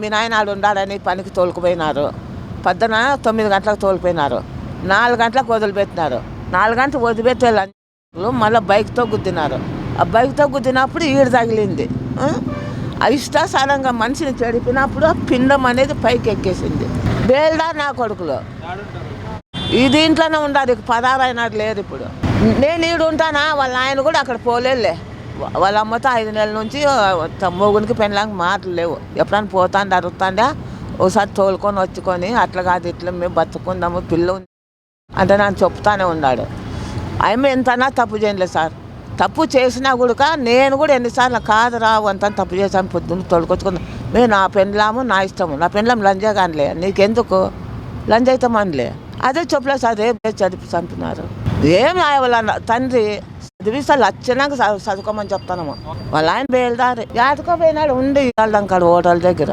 మీ నాయన ఆడు ఉండాలని పనికి తోలుకుపోయినారు. పొద్దున 9 గంటలకు తోలిపోయినారు. 4 గంటలకు వదిలిపెట్టినారు. 4 గంటలకు వదిలిపెట్టే మళ్ళీ బైక్తో గుద్దినారు. ఆ బైక్తో గుద్దినప్పుడు ఈడు తగిలింది. ఇష్టాసారంగా మనిషిని చెడిపినప్పుడు పిండం అనేది పైకి ఎక్కేసింది. బేల్దార్ నా కొడుకులు ఈ దీంట్లోనే ఉండాలి. 16 అయినాడు లేరు. ఇప్పుడు నేను ఈడు ఉంటానా, వాళ్ళ ఆయన కూడా అక్కడ పోలేదులే. వాళ్ళ అమ్మతో 5 నెలల నుంచి మొగునికి పెళ్ళడానికి మాటలు లేవు. ఎప్పుడైనా పోతాండి అరుగుతాండా, ఒకసారి తోలుకొని వచ్చుకొని అట్లా కాదు ఇట్లా మేము బతుకుందాము పిల్ల ఉంది అంటే నన్ను చెప్తానే ఉన్నాడు. ఆమె ఎంతనా తప్పు చేయలేదు సార్. తప్పు చేసినా కూడా నేను కూడా ఎన్నిసార్లు కాదురా అంతా తప్పు చేశాను పొద్దున్న తోలుకొచ్చుకుందాం. మేము నా పెళ్ళాము నా ఇష్టము. నా పెళ్ళాం లంజా కానిలే, నీకెందుకు లంజ అయితే మనలే అదే చెప్పలేదు సార్. ఏం చదివి చంపినారు. ఏం వాళ్ళ తండ్రి చదివిస్తే లచ్చనాక చదువుకోమని చెప్తానమ్మా. వాళ్ళ ఆయన బేల్దారి ఆటుకోపోయినాడు ఉండి వాళ్ళం కాడ హోటల్ దగ్గర.